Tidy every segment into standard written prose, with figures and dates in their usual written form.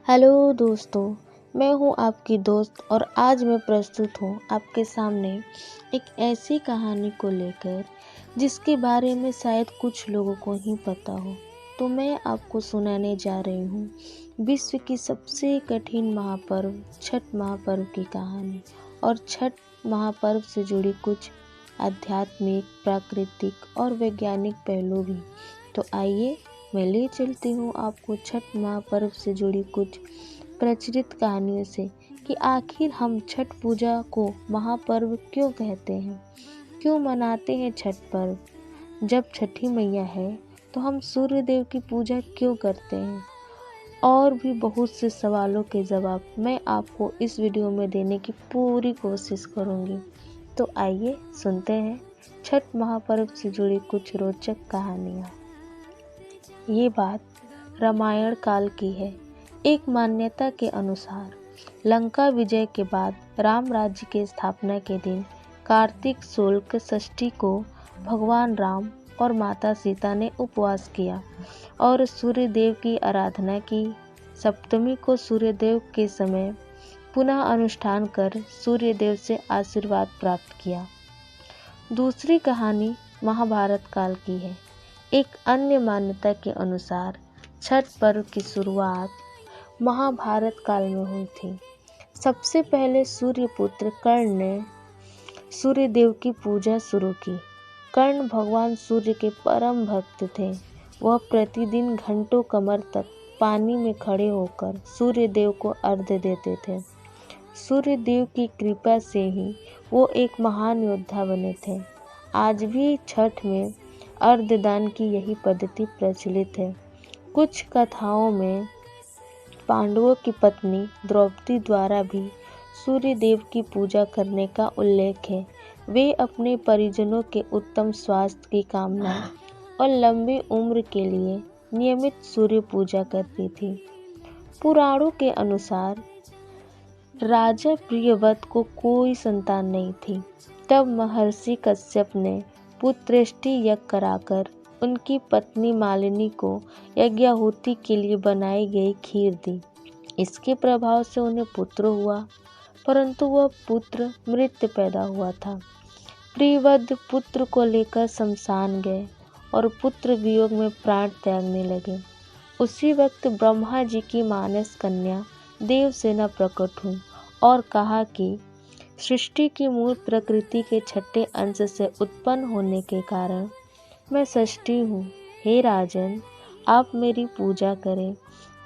Hello दोस्तों, मैं हूँ आपकी दोस्त और आज मैं प्रस्तुत हूँ आपके सामने एक ऐसी कहानी को लेकर जिसके बारे में शायद कुछ लोगों को ही पता हो। तो मैं आपको सुनाने जा रही हूँ विश्व की सबसे कठिन महापर्व छठ महापर्व की कहानी और छठ महापर्व से जुड़ी कुछ आध्यात्मिक, प्राकृतिक और वैज्ञानिक पहलू भी। तो आइए मैं ले चलती हूँ आपको छठ महापर्व से जुड़ी कुछ प्रचलित कहानियों से कि आखिर हम छठ पूजा को महापर्व क्यों कहते हैं, क्यों मनाते हैं छठ पर्व। जब छठी मैया है तो हम सूर्य देव की पूजा क्यों करते हैं, और भी बहुत से सवालों के जवाब मैं आपको इस वीडियो में देने की पूरी कोशिश करूँगी। तो आइए सुनते हैं छठ महापर्व से जुड़ी कुछ रोचक कहानियाँ। ये बात रामायण काल की है। एक मान्यता के अनुसार लंका विजय के बाद राम राज्य के स्थापना के दिन कार्तिक शुक्ल षष्ठी को भगवान राम और माता सीता ने उपवास किया और सूर्य देव की आराधना की। सप्तमी को सूर्य देव के समय पुनः अनुष्ठान कर सूर्य देव से आशीर्वाद प्राप्त किया। दूसरी कहानी महाभारत काल की है। एक अन्य मान्यता के अनुसार छठ पर्व की शुरुआत महाभारत काल में हुई थी। सबसे पहले सूर्यपुत्र कर्ण ने सूर्य देव की पूजा शुरू की। कर्ण भगवान सूर्य के परम भक्त थे। वह प्रतिदिन घंटों कमर तक पानी में खड़े होकर सूर्य देव को अर्घ्य देते थे। सूर्य देव की कृपा से ही वो एक महान योद्धा बने थे। आज भी छठ में अर्घ्यदान की यही पद्धति प्रचलित है। कुछ कथाओं में पांडवों की पत्नी द्रौपदी द्वारा भी सूर्य देव की पूजा करने का उल्लेख है। वे अपने परिजनों के उत्तम स्वास्थ्य की कामना और लंबी उम्र के लिए नियमित सूर्य पूजा करती थी। पुराणों के अनुसार राजा प्रियव्रत को कोई संतान नहीं थी। तब महर्षि कश्यप ने पुत्रेष्टि यज्ञ कराकर उनकी पत्नी मालिनी को यज्ञाहुति के लिए बनाई गई खीर दी। इसके प्रभाव से उन्हें पुत्र हुआ, परंतु वह पुत्र मृत पैदा हुआ था। प्रियव्रत पुत्र को लेकर शमशान गए और पुत्र वियोग में प्राण त्यागने लगे। उसी वक्त ब्रह्मा जी की मानस कन्या देवसेना प्रकट हुई और कहा कि सृष्टि की मूल प्रकृति के छठे अंश से उत्पन्न होने के कारण मैं षष्ठी हूँ। हे राजन, आप मेरी पूजा करें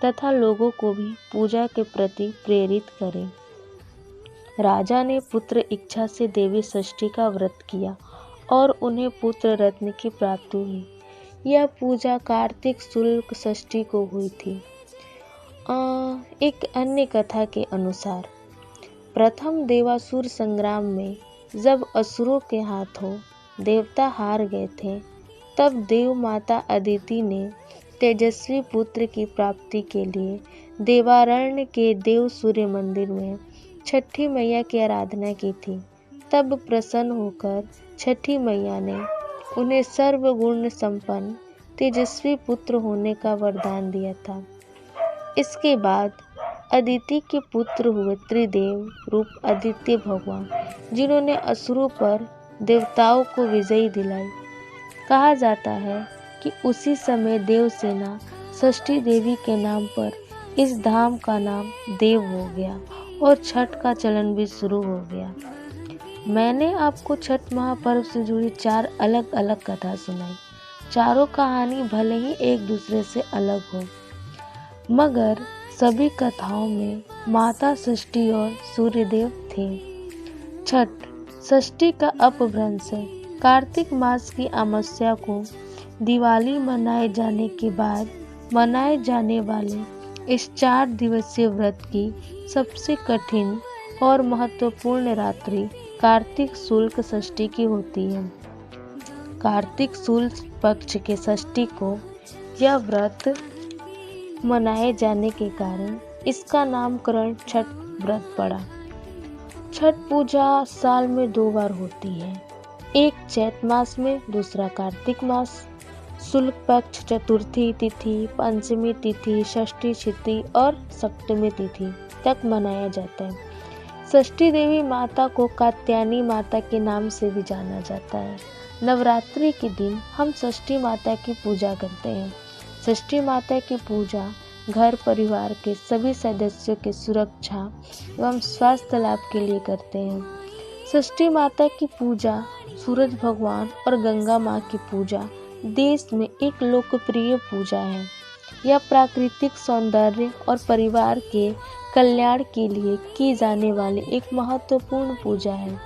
तथा लोगों को भी पूजा के प्रति प्रेरित करें। राजा ने पुत्र इच्छा से देवी षष्ठी का व्रत किया और उन्हें पुत्र रत्न की प्राप्ति हुई। यह पूजा कार्तिक शुक्ल षष्ठी को हुई थी। एक अन्य कथा के अनुसार प्रथम देवासुर संग्राम में जब असुरों के हाथों देवता हार गए थे, तब देव माता अदिति ने तेजस्वी पुत्र की प्राप्ति के लिए देवारण्य के देव सूर्य मंदिर में छठी मैया की आराधना की थी। तब प्रसन्न होकर छठी मैया ने उन्हें सर्वगुण संपन्न तेजस्वी पुत्र होने का वरदान दिया था। इसके बाद अदिति के पुत्र हुए त्रिदेव रूप आदित्य भगवान, जिन्होंने असुरों पर देवताओं को विजयी दिलाई। कहा जाता है कि उसी समय देवसेना षष्ठी देवी के नाम पर इस धाम का नाम देव हो गया और छठ का चलन भी शुरू हो गया। मैंने आपको छठ महापर्व से जुड़ी 4 अलग अलग कथा सुनाई। चारों कहानी भले ही एक दूसरे से अलग हो, मगर सभी कथाओं में माता षष्ठी और सूर्यदेव थे। छठ षष्ठी का अपभ्रंश है। कार्तिक मास की अमावस्या को दिवाली मनाए जाने के बाद मनाए जाने वाले इस 4 दिवसीय व्रत की सबसे कठिन और महत्वपूर्ण रात्रि कार्तिक शुक्ल षष्ठी की होती है। कार्तिक शुक्ल पक्ष के षष्ठी को यह व्रत मनाए जाने के कारण इसका नामकरण छठ व्रत पड़ा। छठ पूजा साल में 2 बार होती है, एक चैत मास में, दूसरा कार्तिक मास। शुक्ल पक्ष चतुर्थी तिथि, पंचमी तिथि, षष्ठी तिथि और सप्तमी तिथि तक मनाया जाता है। षष्ठी देवी माता को कात्यायनी माता के नाम से भी जाना जाता है। नवरात्रि के दिन हम षष्ठी माता की पूजा करते हैं। षष्ठी माता की पूजा घर परिवार के सभी सदस्यों की सुरक्षा एवं स्वास्थ्य लाभ के लिए करते हैं। षष्ठी माता की पूजा, सूरज भगवान और गंगा माँ की पूजा देश में एक लोकप्रिय पूजा है। यह प्राकृतिक सौंदर्य और परिवार के कल्याण के लिए की जाने वाली एक महत्वपूर्ण पूजा है।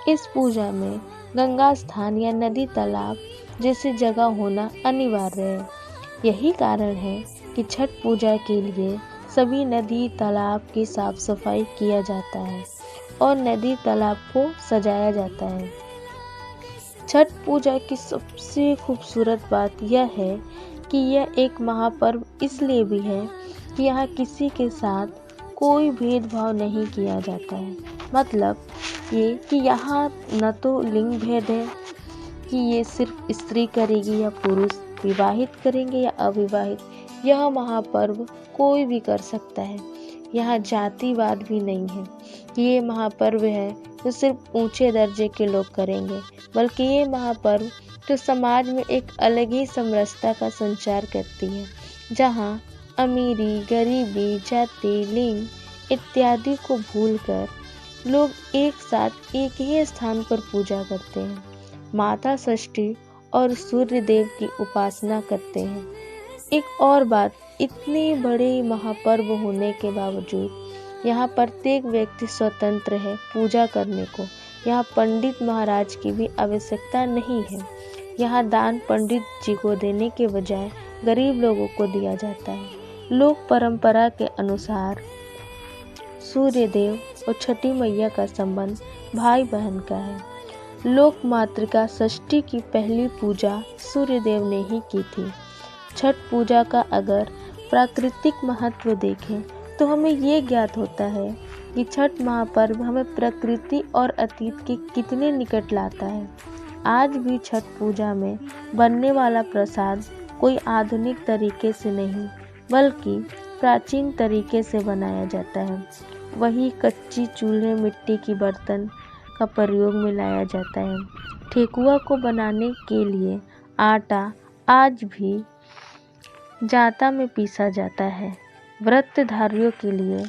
इस पूजा में गंगा स्थान या नदी तालाब जैसी जगह होना अनिवार्य है। यही कारण है कि छठ पूजा के लिए सभी नदी तालाब की साफ सफाई किया जाता है और नदी तालाब को सजाया जाता है। छठ पूजा की सबसे खूबसूरत बात यह है कि यह एक महापर्व इसलिए भी है कि यहाँ किसी के साथ कोई भेदभाव नहीं किया जाता है। मतलब ये कि यहाँ न तो लिंग भेद है कि ये सिर्फ स्त्री करेगी या पुरुष, विवाहित करेंगे या अविवाहित। यह महापर्व कोई भी कर सकता है। यहाँ जातिवाद भी नहीं है कि ये महापर्व है तो सिर्फ ऊंचे दर्जे के लोग करेंगे, बल्कि ये महापर्व तो समाज में एक अलग ही समरसता का संचार करती है, जहाँ अमीरी, गरीबी, जाति, लिंग इत्यादि को भूलकर लोग एक साथ एक ही स्थान पर पूजा करते हैं, माता षष्ठी और सूर्य देव की उपासना करते हैं। एक और बात, इतने बड़े महापर्व होने के बावजूद यहाँ प्रत्येक व्यक्ति स्वतंत्र है पूजा करने को। यहाँ पंडित महाराज की भी आवश्यकता नहीं है। यहाँ दान पंडित जी को देने के बजाय गरीब लोगों को दिया जाता है। लोक परंपरा के अनुसार सूर्य देव और छठी मैया का संबंध भाई बहन का है। लोक मातृका षष्ठी की पहली पूजा सूर्य देव ने ही की थी। छठ पूजा का अगर प्राकृतिक महत्व देखें तो हमें ये ज्ञात होता है कि छठ महापर्व हमें प्रकृति और अतीत के कितने निकट लाता है। आज भी छठ पूजा में बनने वाला प्रसाद कोई आधुनिक तरीके से नहीं बल्कि प्राचीन तरीके से बनाया जाता है। वही कच्ची चूल्हे, मिट्टी की बर्तन का प्रयोग में लाया जाता है। ठेकुआ को बनाने के लिए आटा आज भी जांता में पीसा जाता है। व्रतधारियों के लिए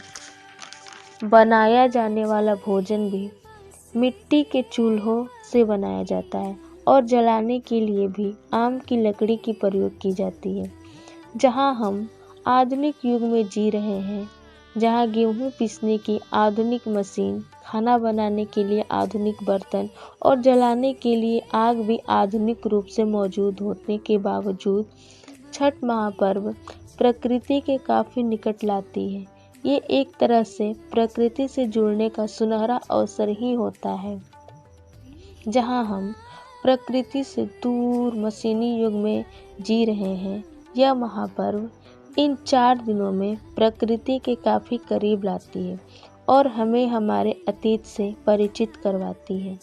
बनाया जाने वाला भोजन भी मिट्टी के चूल्हों से बनाया जाता है और जलाने के लिए भी आम की लकड़ी की प्रयोग की जाती है। जहां हम आधुनिक युग में जी रहे हैं, जहां गेहूं पीसने की आधुनिक मशीन, खाना बनाने के लिए आधुनिक बर्तन और जलाने के लिए आग भी आधुनिक रूप से मौजूद होने के बावजूद छठ महापर्व प्रकृति के काफ़ी निकट लाती है। ये एक तरह से प्रकृति से जुड़ने का सुनहरा अवसर ही होता है। जहां हम प्रकृति से दूर मशीनी युग में जी रहे हैं, यह महापर्व इन 4 दिनों में प्रकृति के काफ़ी करीब लाती है और हमें हमारे अतीत से परिचित करवाती है।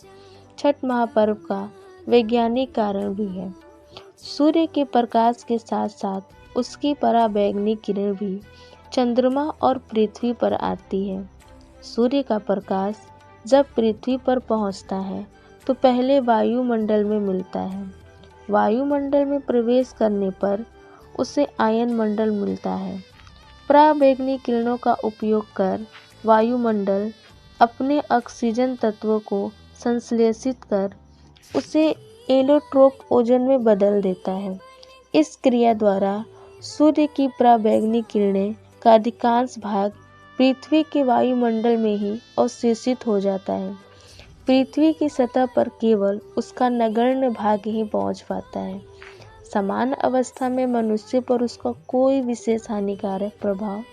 छठ महापर्व का वैज्ञानिक कारण भी है। सूर्य के प्रकाश के साथ साथ उसकी पराबैंगनी किरण भी चंद्रमा और पृथ्वी पर आती है। सूर्य का प्रकाश जब पृथ्वी पर पहुंचता है तो पहले वायुमंडल में मिलता है। वायुमंडल में प्रवेश करने पर उसे आयन मंडल मिलता है। पराबैंगनी किरणों का उपयोग कर वायुमंडल अपने ऑक्सीजन तत्व को संश्लेषित कर उसे एलोट्रोप ओजोन में बदल देता है। इस क्रिया द्वारा सूर्य की पराबैंगनी किरणें का अधिकांश भाग पृथ्वी के वायुमंडल में ही अवशोषित हो जाता है। पृथ्वी की सतह पर केवल उसका नगण्य भाग ही पहुंच पाता है। समान अवस्था में मनुष्य पर उसका कोई विशेष हानिकारक प्रभाव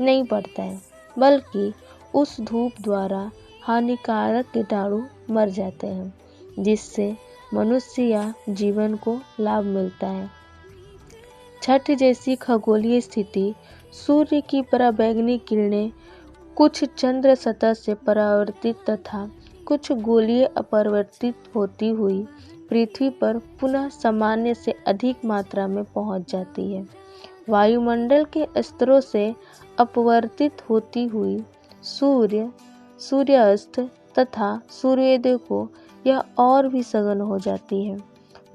नहीं पड़ता है, बल्कि उस धूप द्वारा हानिकारक कीटाणु मर जाते हैं, जिससे मनुष्य या जीवन को लाभ मिलता है। छठ जैसी खगोलीय स्थिति, सूर्य की पराबैंगनी किरणें कुछ चंद्र सतह से परावर्तित तथा कुछ गोलीय अपरिवर्तित होती हुई पृथ्वी पर पुनः सामान्य से अधिक मात्रा में पहुंच जाती है। वायुमंडल के स्तरों से अपवर्तित होती हुई सूर्यास्त तथा सूर्योदय को यह और भी सघन हो जाती है।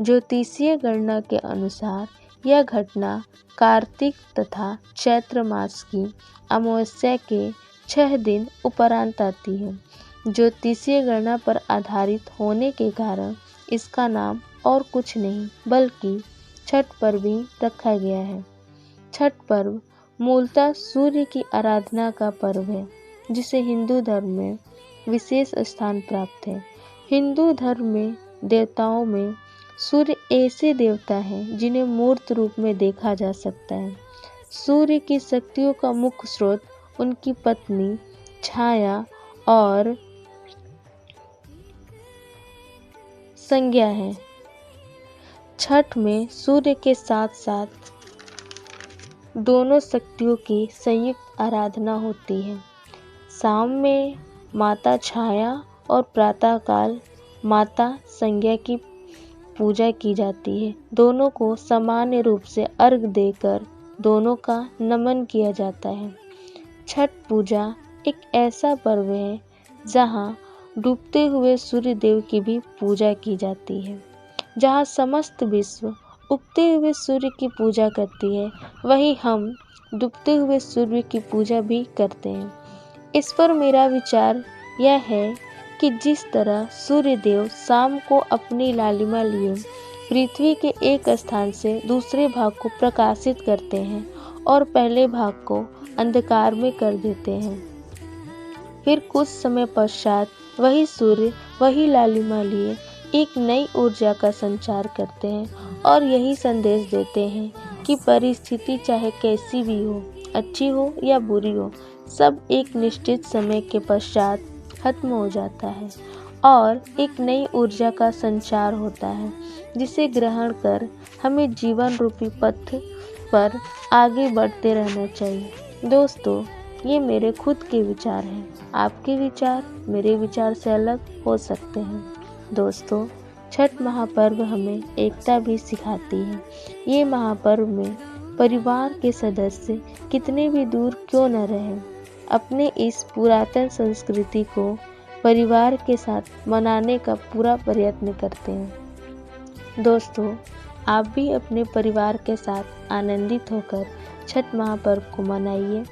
ज्योतिषीय गणना के अनुसार यह घटना कार्तिक तथा चैत्र मास की अमावस्या के 6 दिन उपरांत आती है। ज्योतिषीय गणना पर आधारित होने के कारण इसका नाम और कुछ नहीं बल्कि छठ पर्व ही रखा गया है। छठ पर्व मूलतः सूर्य की आराधना का पर्व है, जिसे हिंदू धर्म में विशेष स्थान प्राप्त है। हिंदू धर्म में देवताओं में सूर्य ऐसे देवता हैं जिन्हें मूर्त रूप में देखा जा सकता है। सूर्य की शक्तियों का मुख्य स्रोत उनकी पत्नी, छाया और संज्ञा है। छठ में सूर्य के साथ साथ दोनों शक्तियों की संयुक्त आराधना होती है। शाम में माता छाया और प्रातःकाल माता संज्ञा की पूजा की जाती है। दोनों को सामान्य रूप से अर्घ देकर दोनों का नमन किया जाता है। छठ पूजा एक ऐसा पर्व है जहाँ डूबते हुए सूर्य देव की भी पूजा की जाती है। जहाँ समस्त विश्व उगते हुए सूर्य की पूजा करती है, वहीं हम डूबते हुए सूर्य की पूजा भी करते हैं। इस पर मेरा विचार यह है कि जिस तरह सूर्य देव शाम को अपनी लालिमा लिए पृथ्वी के एक स्थान से दूसरे भाग को प्रकाशित करते हैं और पहले भाग को अंधकार में कर देते हैं, फिर कुछ समय पश्चात वही सूर्य वही लालिमा लिए एक नई ऊर्जा का संचार करते हैं और यही संदेश देते हैं कि परिस्थिति चाहे कैसी भी हो, अच्छी हो या बुरी हो, सब एक निश्चित समय के पश्चात खत्म हो जाता है और एक नई ऊर्जा का संचार होता है, जिसे ग्रहण कर हमें जीवन रूपी पथ पर आगे बढ़ते रहना चाहिए। दोस्तों, ये मेरे खुद के विचार हैं। आपके विचार मेरे विचार से अलग हो सकते हैं। दोस्तों, छठ महापर्व हमें एकता भी सिखाती है। ये महापर्व में परिवार के सदस्य कितने भी दूर क्यों न रहें, अपने इस पुरातन संस्कृति को परिवार के साथ मनाने का पूरा प्रयत्न करते हैं। दोस्तों, आप भी अपने परिवार के साथ आनंदित होकर छठ महापर्व को मनाइए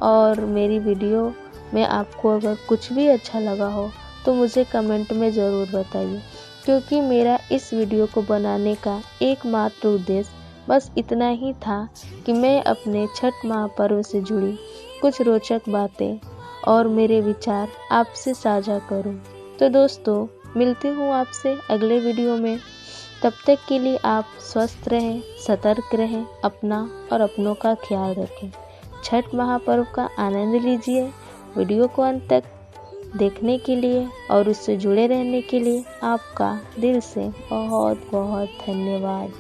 और मेरी वीडियो में आपको अगर कुछ भी अच्छा लगा हो तो मुझे कमेंट में ज़रूर बताइए, क्योंकि मेरा इस वीडियो को बनाने का एकमात्र उद्देश्य बस इतना ही था कि मैं अपने छठ महापर्व से जुड़ी कुछ रोचक बातें और मेरे विचार आपसे साझा करूं। तो दोस्तों, मिलती हूं आपसे अगले वीडियो में। तब तक के लिए आप स्वस्थ रहें, सतर्क रहें, अपना और अपनों का ख्याल रखें। छठ महापर्व का आनंद लीजिए। वीडियो को अंत तक देखने के लिए और उससे जुड़े रहने के लिए आपका दिल से बहुत बहुत धन्यवाद।